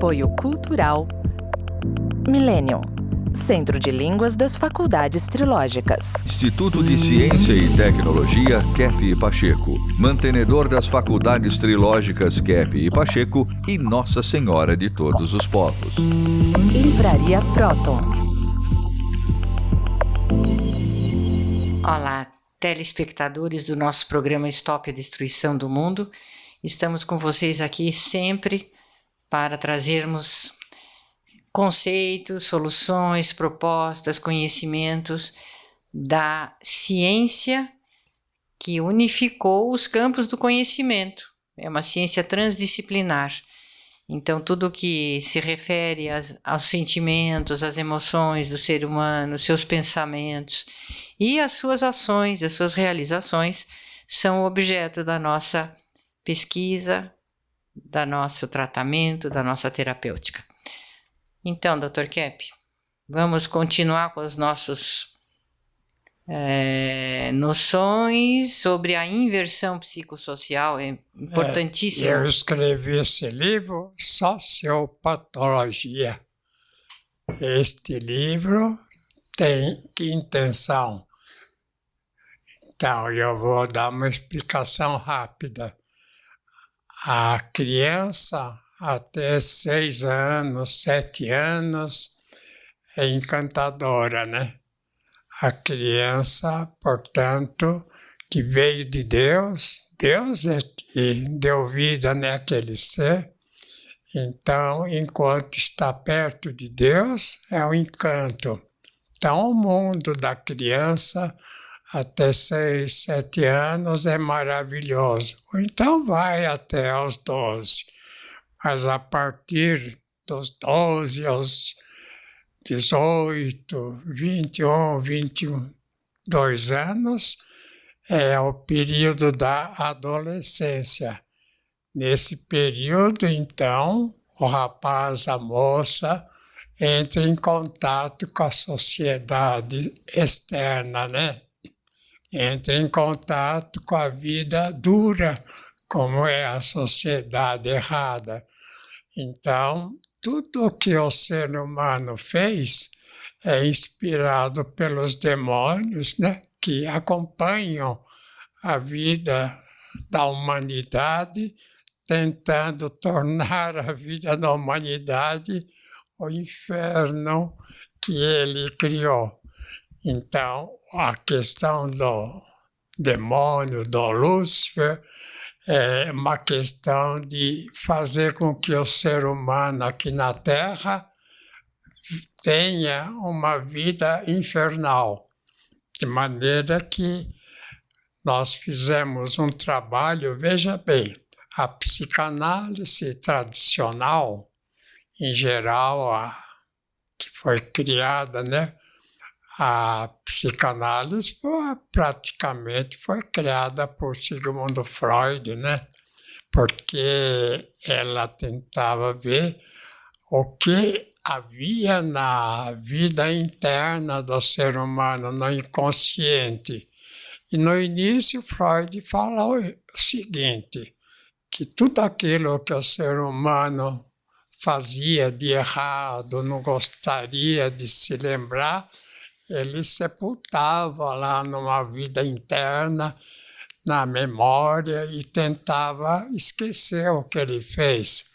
Apoio Cultural Millennium, Centro de Línguas das Faculdades Trilógicas. Instituto de Ciência e Tecnologia Kepp e Pacheco, mantenedor das Faculdades Trilógicas Kepp e Pacheco e Nossa Senhora de Todos os Povos. Livraria Próton. Olá, telespectadores do nosso programa Stop a Destruição do Mundo. Estamos com vocês aqui sempre para trazermos conceitos, soluções, propostas, conhecimentos da ciência que unificou os campos do conhecimento. É uma ciência transdisciplinar. Então, tudo que se refere aos sentimentos, às emoções do ser humano, seus pensamentos e as suas ações, as suas realizações, são objeto da nossa pesquisa, do nosso tratamento, da nossa terapêutica. Então, Dr. Kepp, vamos continuar com as nossas noções sobre a inversão psicossocial, é importantíssimo. Eu escrevi esse livro, Sociopatologia. Este livro tem que intenção? Então, eu vou dar uma explicação rápida. A criança até 6 anos, 7 anos, é encantadora, né? A criança, portanto, que veio de Deus, Deus é que deu vida naquele ser. Então, enquanto está perto de Deus, é um encanto. Então, o mundo da criança até 6, 7 anos é maravilhoso. Ou então vai até aos 12. Mas a partir dos 12 aos 18, 21, 22 anos é o período da adolescência. Nesse período, então, o rapaz, a moça, entra em contato com a sociedade externa, né? Entra em contato com a vida dura, como é a sociedade errada. Então, tudo o que o ser humano fez é inspirado pelos demônios, né, que acompanham a vida da humanidade, tentando tornar a vida da humanidade o inferno que ele criou. Então, a questão do demônio, do Lúcifer, é uma questão de fazer com que o ser humano aqui na Terra tenha uma vida infernal. De maneira que nós fizemos um trabalho, veja bem, a psicanálise tradicional, em geral, que foi criada, né? A psicanálise praticamente foi criada por Sigmund Freud, né? Porque ela tentava ver o que havia na vida interna do ser humano, no inconsciente. E no início Freud falou o seguinte, que tudo aquilo que o ser humano fazia de errado, não gostaria de se lembrar, ele sepultava lá numa vida interna, na memória, e tentava esquecer o que ele fez.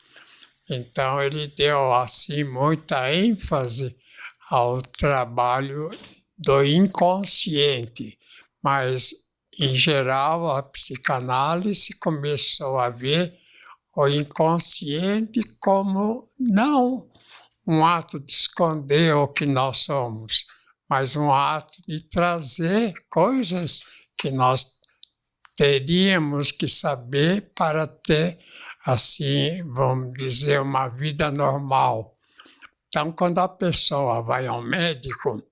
Então, ele deu, assim, muita ênfase ao trabalho do inconsciente. Mas, em geral, a psicanálise começou a ver o inconsciente como não um ato de esconder o que nós somos, mas um ato de trazer coisas que nós teríamos que saber para ter, assim, vamos dizer, uma vida normal. Então, quando a pessoa vai ao médico,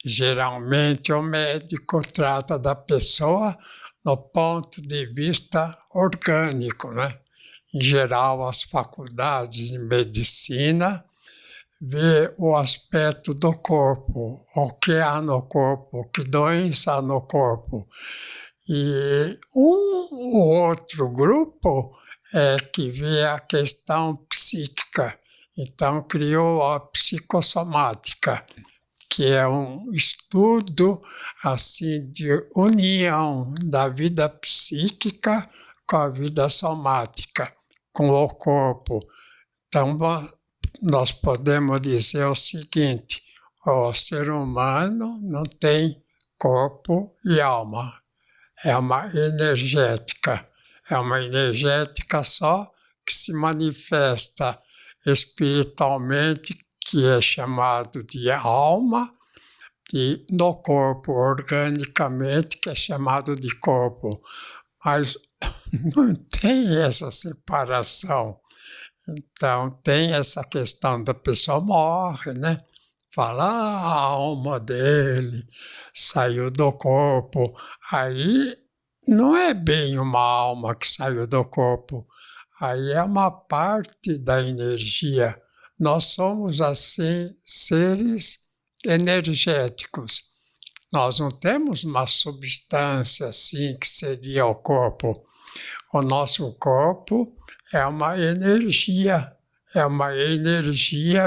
geralmente o médico trata da pessoa no ponto de vista orgânico, né? Em geral, as faculdades de medicina vê o aspecto do corpo, o que há no corpo, que doença há no corpo. E um ou outro grupo que vê a questão psíquica. Então, criou a psicossomática, que é um estudo assim, de união da vida psíquica com a vida somática, com o corpo. Então, nós podemos dizer o seguinte: o ser humano não tem corpo e alma, é uma energética só que se manifesta espiritualmente, que é chamado de alma, e no corpo, organicamente, que é chamado de corpo. Mas não tem essa separação. Então, tem essa questão da pessoa morre, né? Fala, a alma dele saiu do corpo. Aí não é bem uma alma que saiu do corpo. Aí é uma parte da energia. Nós somos, assim, seres energéticos. Nós não temos uma substância assim que seria o corpo. O nosso corpo é uma energia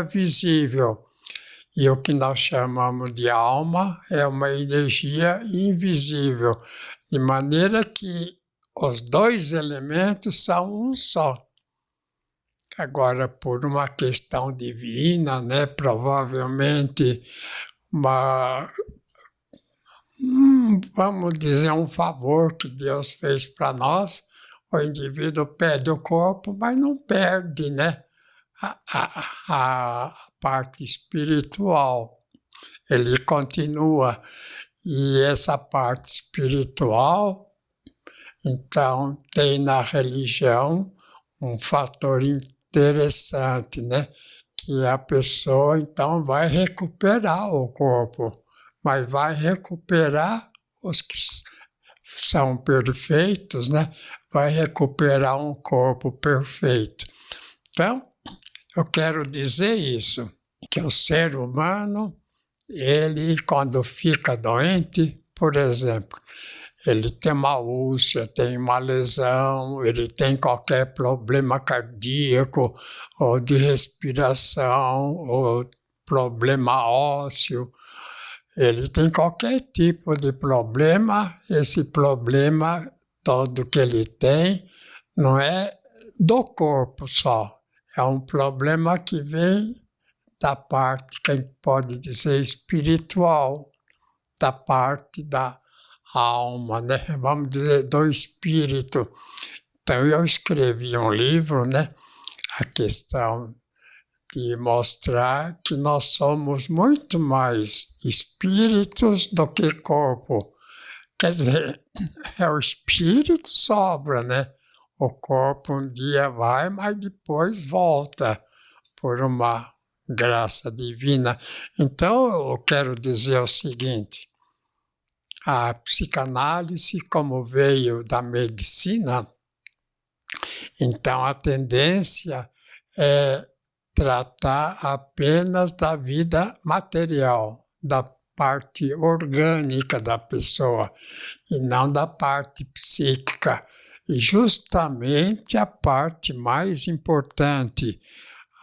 visível. E o que nós chamamos de alma é uma energia invisível, de maneira que os dois elementos são um só. Agora, por uma questão divina, né, provavelmente vamos dizer, um favor que Deus fez para nós, o indivíduo perde o corpo, mas não perde, né, a parte espiritual. Ele continua. E essa parte espiritual, então, tem na religião um fator interessante, né? Que a pessoa, então, vai recuperar o corpo, mas vai recuperar os que são perfeitos, né? Vai recuperar um corpo perfeito. Então, eu quero dizer isso, que o ser humano, ele, quando fica doente, por exemplo, ele tem uma úlcera, tem uma lesão, ele tem qualquer problema cardíaco, ou de respiração, ou problema ósseo, ele tem qualquer tipo de problema. Esse problema todo que ele tem não é do corpo só, é um problema que vem da parte, que a gente pode dizer, espiritual, da parte da alma, né? Vamos dizer, do espírito. Então, eu escrevi um livro, né? A questão de mostrar que nós somos muito mais espíritos do que corpo. Quer dizer, o espírito sobra, né? O corpo um dia vai, mas depois volta por uma graça divina. Então, eu quero dizer o seguinte: a psicanálise, como veio da medicina, então a tendência é tratar apenas da vida material, da parte orgânica da pessoa, e não da parte psíquica. E justamente a parte mais importante,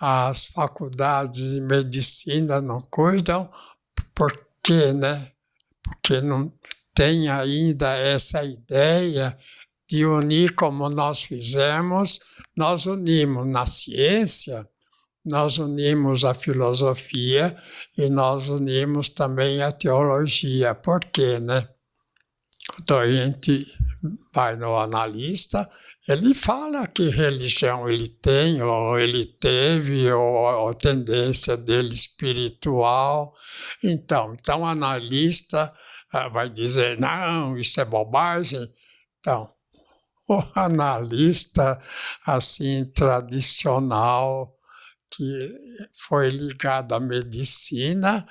as faculdades de medicina não cuidam, por quê, né? Porque não tem ainda essa ideia de unir como nós fizemos. Nós unimos na ciência, nós unimos a filosofia e nós unimos também a teologia. Por quê, né? O doente vai no analista, ele fala que religião ele tem, ou ele teve, ou a tendência dele espiritual. Então o analista vai dizer, não, isso é bobagem. Então, o analista, assim, tradicional, que foi ligado à medicina,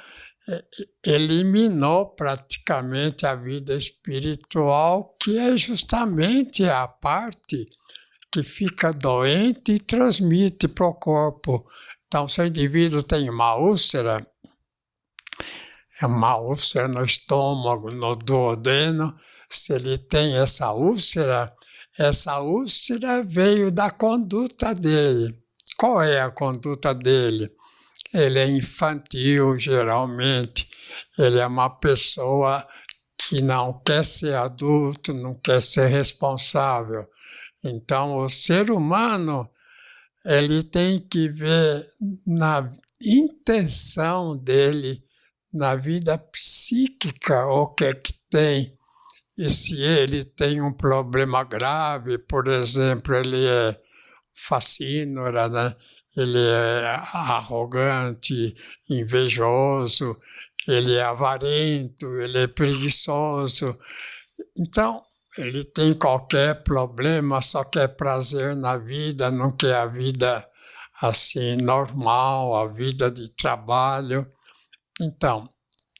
eliminou praticamente a vida espiritual, que é justamente a parte que fica doente e transmite para o corpo. Então, se o indivíduo tem uma úlcera no estômago, no duodeno, se ele tem essa úlcera, Essa úlcera veio da conduta dele. Qual é a conduta dele? Ele é infantil, geralmente. Ele é uma pessoa que não quer ser adulto, não quer ser responsável. Então, o ser humano, ele tem que ver na intenção dele, na vida psíquica, o que é que tem. E se ele tem um problema grave, por exemplo, ele é facínora, né? Ele é arrogante, invejoso, ele é avarento, ele é preguiçoso. Então, ele tem qualquer problema, só quer prazer na vida, não quer a vida assim normal, a vida de trabalho. Então,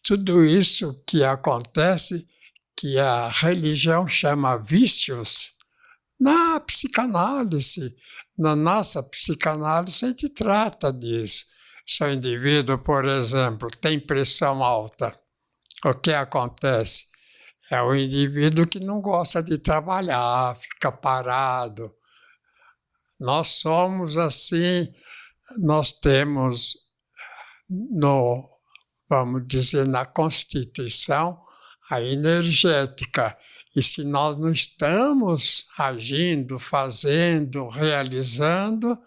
tudo isso que acontece, que a religião chama vícios, na psicanálise, na nossa psicanálise, a gente trata disso. Se o indivíduo, por exemplo, tem pressão alta, o que acontece? É o indivíduo que não gosta de trabalhar, fica parado. Nós somos assim, nós temos, vamos dizer, na Constituição, a energética. E se nós não estamos agindo, fazendo, realizando,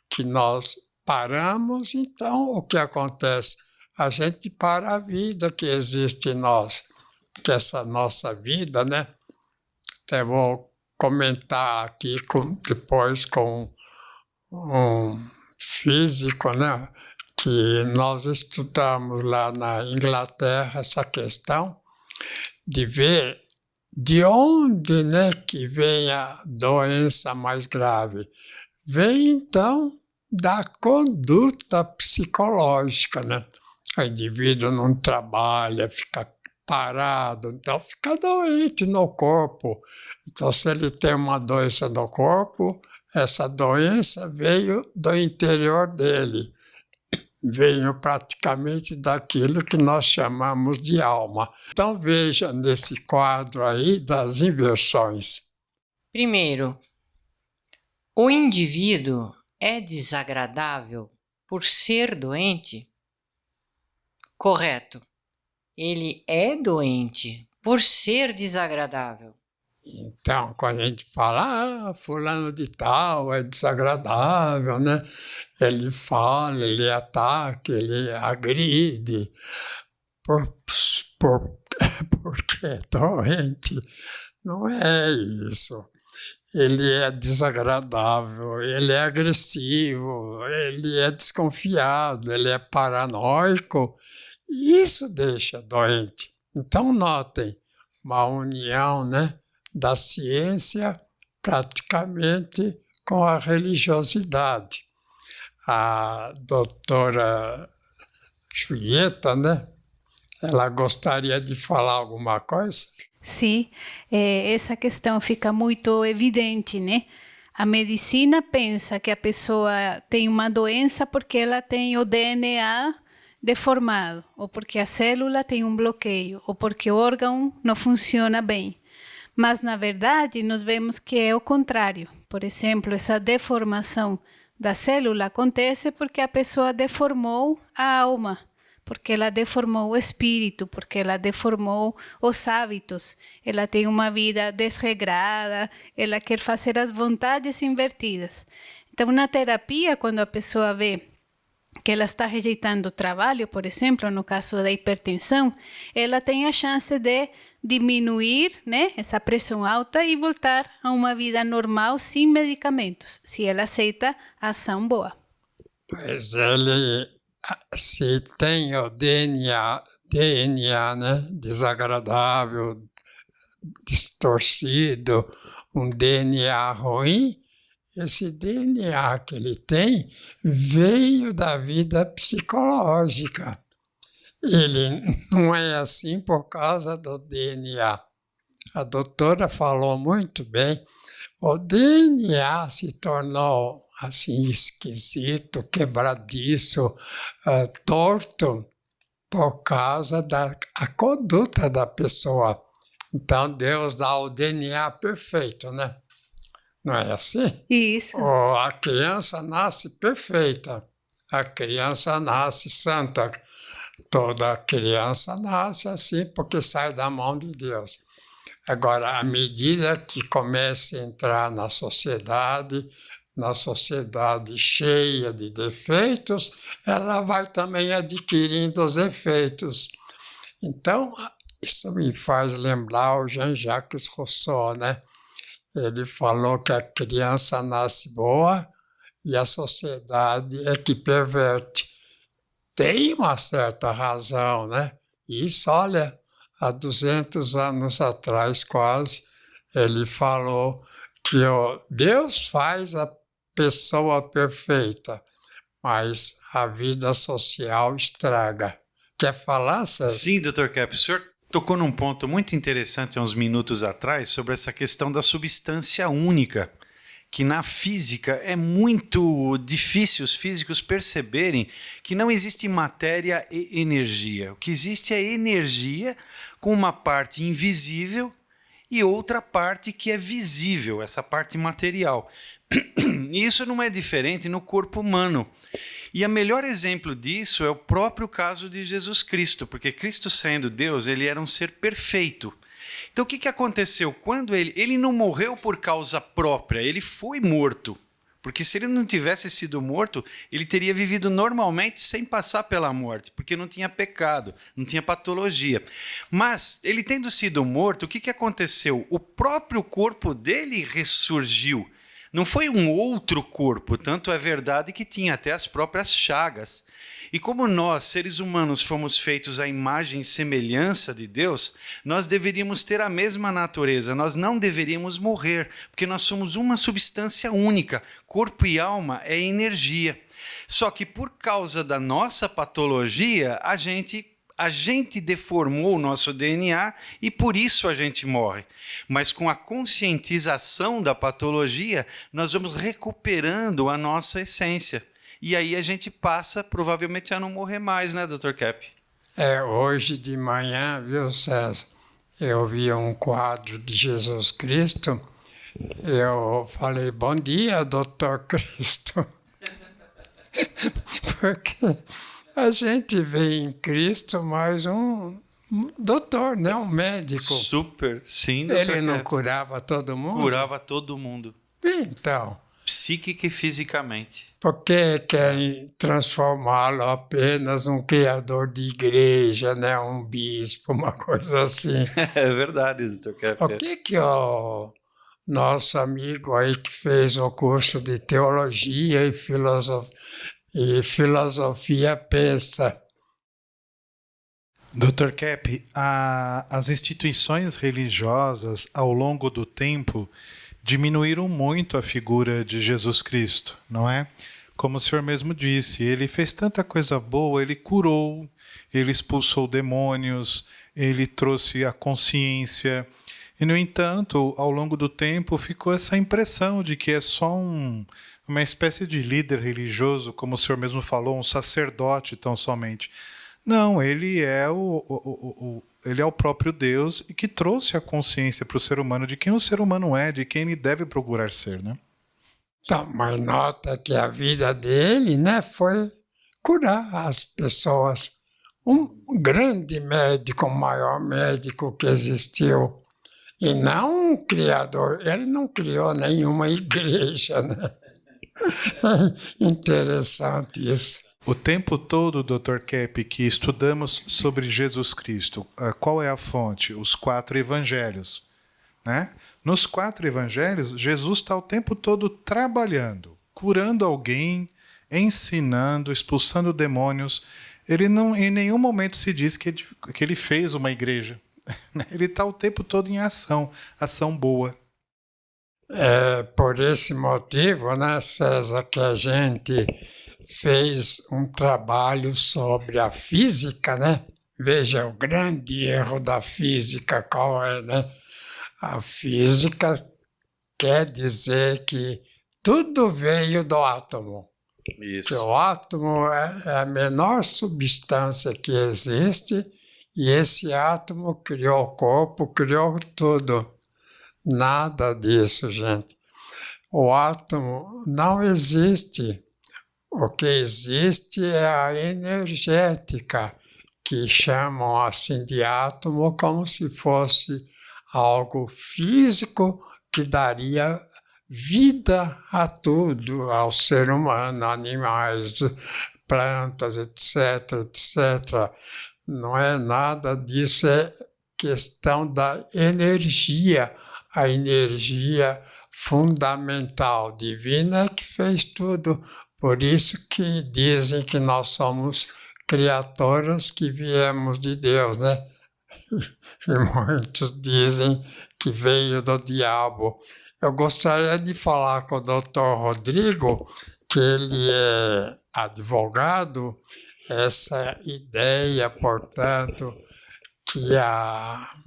que nós paramos, então o que acontece? A gente para a vida que existe em nós. Que essa nossa vida, né? Até vou comentar aqui depois com um físico, né? Que nós estudamos lá na Inglaterra essa questão de ver de onde, né, que vem a doença mais grave. Vem, então, da conduta psicológica, né? O indivíduo não trabalha, fica parado, então fica doente no corpo. Então, se ele tem uma doença no corpo, essa doença veio do interior dele. Veio praticamente daquilo que nós chamamos de alma. Então veja nesse quadro aí das inversões. Primeiro, o indivíduo é desagradável por ser doente? Correto. Ele é doente por ser desagradável. Então, quando a gente fala, fulano de tal é desagradável, né? Ele fala, ele ataca, ele agride, porque é doente. Não é isso. Ele é desagradável, ele é agressivo, ele é desconfiado, ele é paranoico. Isso deixa doente. Então, notem, uma união, né, da ciência praticamente com a religiosidade. A doutora Julieta, né, ela gostaria de falar alguma coisa? Sim, essa questão fica muito evidente, né? A medicina pensa que a pessoa tem uma doença porque ela tem o DNA deformado, ou porque a célula tem um bloqueio, ou porque o órgão não funciona bem. Mas, na verdade, nós vemos que é o contrário. Por exemplo, essa deformação da célula acontece porque a pessoa deformou a alma, porque ela deformou o espírito, porque ela deformou os hábitos. Ela tem uma vida desregrada, ela quer fazer as vontades invertidas. Então, na terapia, quando a pessoa vê que ela está rejeitando o trabalho, por exemplo, no caso da hipertensão, ela tem a chance de diminuir, né, essa pressão alta e voltar a uma vida normal sem medicamentos, se ela aceita a ação boa. Pois ele, se tem o DNA, né, desagradável, distorcido, um DNA ruim, esse DNA que ele tem veio da vida psicológica. Ele não é assim por causa do DNA. A doutora falou muito bem. O DNA se tornou assim esquisito, quebradiço, torto por causa da conduta da pessoa. Então Deus dá o DNA perfeito, né? Não é assim? Isso. A criança nasce perfeita, a criança nasce santa. Toda criança nasce assim porque sai da mão de Deus. Agora, à medida que começa a entrar na sociedade cheia de defeitos, ela vai também adquirindo os efeitos. Então, isso me faz lembrar o Jean-Jacques Rousseau, né? Ele falou que a criança nasce boa e a sociedade é que perverte. Tem uma certa razão, né? Isso, olha, há 200 anos atrás quase, ele falou que Deus faz a pessoa perfeita, mas a vida social estraga. Quer falar, César? Sim, Dr. Kepp, o senhor tocou num ponto muito interessante há uns minutos atrás sobre essa questão da substância única, que na física é muito difícil os físicos perceberem que não existe matéria e energia. O que existe é energia com uma parte invisível e outra parte que é visível, essa parte material. E isso não é diferente no corpo humano. E o melhor exemplo disso é o próprio caso de Jesus Cristo, porque Cristo, sendo Deus, ele era um ser perfeito. Então o que aconteceu? Quando ele não morreu por causa própria, ele foi morto. Porque se ele não tivesse sido morto, ele teria vivido normalmente sem passar pela morte, porque não tinha pecado, não tinha patologia. Mas, ele tendo sido morto, o que aconteceu? O próprio corpo dele ressurgiu. Não foi um outro corpo, tanto é verdade que tinha até as próprias chagas. E como nós, seres humanos, fomos feitos à imagem e semelhança de Deus, nós deveríamos ter a mesma natureza, nós não deveríamos morrer, porque nós somos uma substância única, corpo e alma é energia. Só que por causa da nossa patologia, a gente deformou o nosso DNA e por isso a gente morre. Mas com a conscientização da patologia, nós vamos recuperando a nossa essência. E aí a gente passa, provavelmente, a não morrer mais, né, Dr. Kepp? Hoje de manhã, viu, César? Eu vi um quadro de Jesus Cristo. Eu falei, bom dia, Dr. Cristo. Porque a gente vê em Cristo mais um doutor, né? Um médico. Super, sim, Dr. Ele não Kepp. curava todo mundo? Curava todo mundo. Então... Psíquica e fisicamente. Porque querem transformá-lo apenas um criador de igreja, né? Um bispo, uma coisa assim. É verdade, Dr. Kepp. O que o nosso amigo aí que fez o curso de teologia e filosofia pensa? Dr. Kepp, as instituições religiosas, ao longo do tempo, diminuíram muito a figura de Jesus Cristo, não é? Como o senhor mesmo disse, ele fez tanta coisa boa, ele curou, ele expulsou demônios, ele trouxe a consciência. E, no entanto, ao longo do tempo, ficou essa impressão de que é só uma espécie de líder religioso, como o senhor mesmo falou, um sacerdote tão somente. Não, ele é o próprio Deus e que trouxe a consciência para o ser humano de quem o ser humano é, de quem ele deve procurar ser, né? Então, mas nota que a vida dele, né, foi curar as pessoas. Um grande médico, o maior médico que existiu, e não um criador. Ele não criou nenhuma igreja, né? Interessante isso. O tempo todo, Dr. Kepp, que estudamos sobre Jesus Cristo, qual é a fonte? Os 4 evangelhos, né? Nos 4 evangelhos, Jesus está o tempo todo trabalhando, curando alguém, ensinando, expulsando demônios. Ele não, em nenhum momento se diz que ele fez uma igreja. Ele está o tempo todo em ação boa. É por esse motivo, né, César, que a gente fez um trabalho sobre a física, né? Veja, o grande erro da física qual é, né? A física quer dizer que tudo veio do átomo. Isso. Que o átomo é a menor substância que existe e esse átomo criou o corpo, criou tudo. Nada disso, gente. O átomo não existe. O que existe é a energética, que chamam assim de átomo como se fosse algo físico que daria vida a tudo, ao ser humano, animais, plantas, etc, etc. Não é nada disso, é questão da energia, a energia fundamental divina que fez tudo. Por isso que dizem que nós somos criaturas que viemos de Deus, né? E muitos dizem que veio do diabo. Eu gostaria de falar com o Dr. Rodrigo, que ele é advogado, essa ideia, portanto, que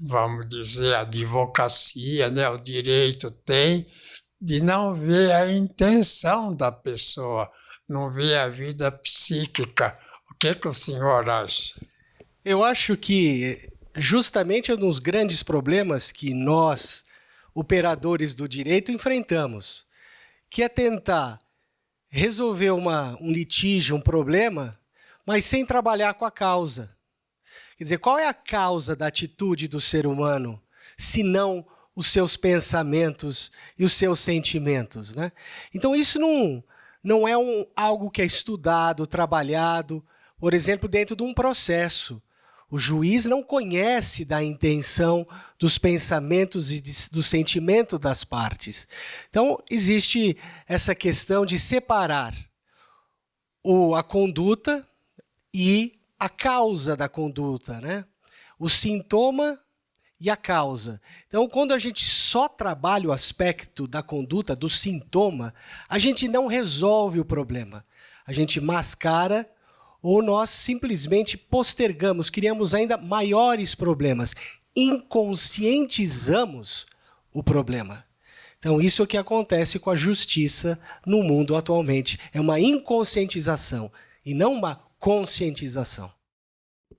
vamos dizer, a advocacia, né, o direito tem, de não ver a intenção da pessoa, não ver a vida psíquica. O que o senhor acha? Eu acho que justamente é um dos grandes problemas que nós, operadores do direito, enfrentamos, que é tentar resolver um litígio, um problema, mas sem trabalhar com a causa. Quer dizer, qual é a causa da atitude do ser humano, se não os seus pensamentos e os seus sentimentos, né? Então, isso não é algo que é estudado, trabalhado, por exemplo, dentro de um processo. O juiz não conhece da intenção, dos pensamentos e dos sentimentos das partes. Então, existe essa questão de separar a conduta e a causa da conduta, né? O sintoma e a causa. Então, quando a gente só trabalha o aspecto da conduta, do sintoma, a gente não resolve o problema. A gente mascara ou nós simplesmente postergamos, criamos ainda maiores problemas, inconscientizamos o problema. Então, isso é o que acontece com a justiça no mundo atualmente. É uma inconscientização e não uma conscientização.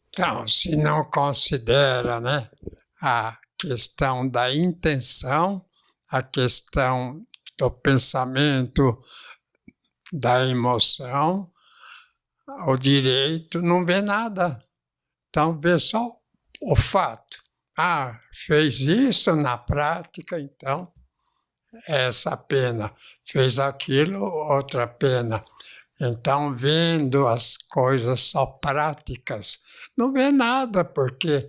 Então, se não considera, né, a questão da intenção, a questão do pensamento, da emoção, o direito não vê nada. Então, vê só o fato. Fez isso na prática, então, essa pena. Fez aquilo, outra pena. Então, vendo as coisas só práticas, não vê nada, porque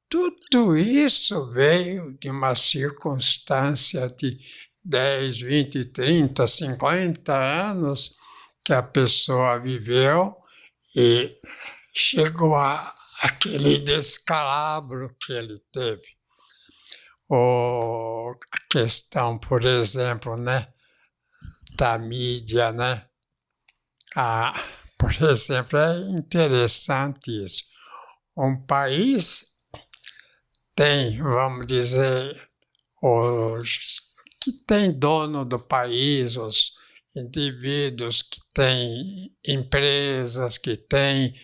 tudo isso veio de uma circunstância de 10, 20, 30, 50 anos que a pessoa viveu e chegou àquele descalabro que ele teve. A questão, por exemplo, né, da mídia, né? Por exemplo, é interessante isso. Um país tem, vamos dizer, os que tem dono do país, os indivíduos que têm empresas, que têm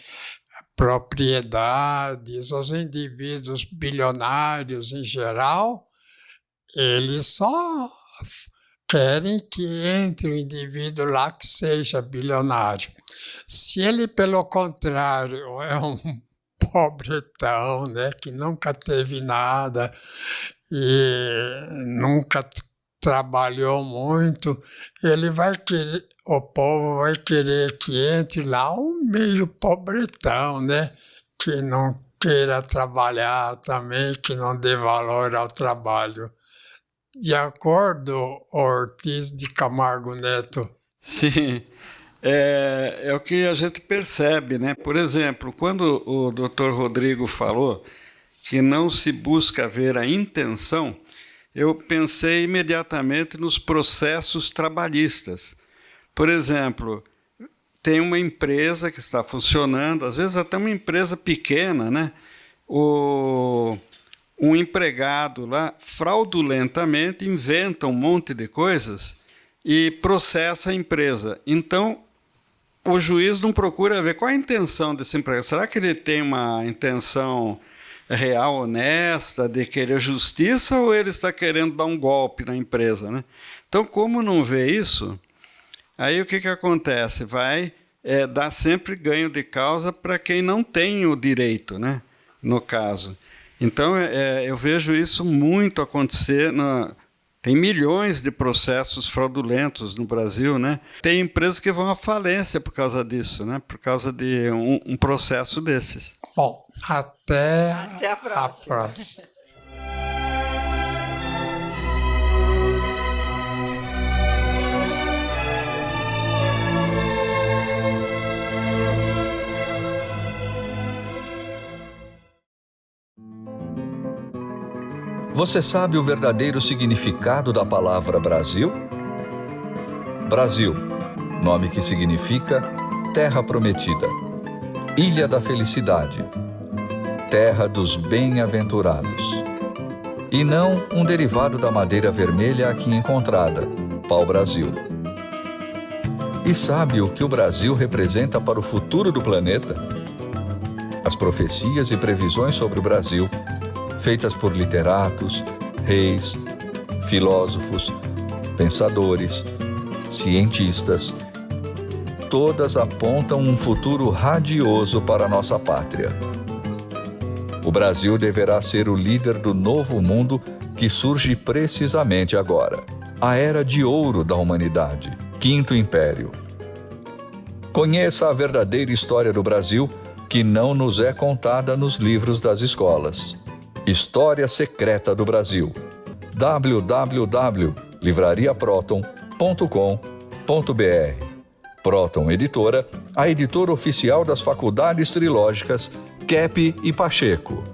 propriedades, os indivíduos bilionários em geral, eles só querem que entre o indivíduo lá que seja bilionário. Se ele, pelo contrário, é um pobretão, né, que nunca teve nada e nunca trabalhou muito, o povo vai querer que entre lá um meio pobretão, né, que não queira trabalhar também, que não dê valor ao trabalho. De acordo, Ortiz de Camargo Neto? Sim, é o que a gente percebe, né? Por exemplo, quando o Dr. Rodrigo falou que não se busca ver a intenção, eu pensei imediatamente nos processos trabalhistas. Por exemplo, tem uma empresa que está funcionando, às vezes até uma empresa pequena, né? Um empregado lá, fraudulentamente, inventa um monte de coisas e processa a empresa. Então, o juiz não procura ver qual é a intenção desse empregado. Será que ele tem uma intenção real, honesta, de querer justiça, ou ele está querendo dar um golpe na empresa, né? Então, como não vê isso, aí o que acontece? Vai dar sempre ganho de causa para quem não tem o direito, né? No caso. Então, eu vejo isso muito acontecer. Tem milhões de processos fraudulentos no Brasil, né? Tem empresas que vão à falência por causa disso, né? Por causa de um processo desses. Bom, até a próxima. Você sabe o verdadeiro significado da palavra Brasil? Brasil, nome que significa Terra Prometida, Ilha da Felicidade, Terra dos Bem-aventurados. E não um derivado da madeira vermelha aqui encontrada, pau-brasil. E sabe o que o Brasil representa para o futuro do planeta? As profecias e previsões sobre o Brasil, feitas por literatos, reis, filósofos, pensadores, cientistas, todas apontam um futuro radioso para a nossa pátria. O Brasil deverá ser o líder do novo mundo que surge precisamente agora, a Era de Ouro da humanidade, Quinto Império. Conheça a verdadeira história do Brasil, que não nos é contada nos livros das escolas. História Secreta do Brasil. www.livrariaproton.com.br. Proton Editora, a editora oficial das Faculdades Trilógicas, Kepp e Pacheco.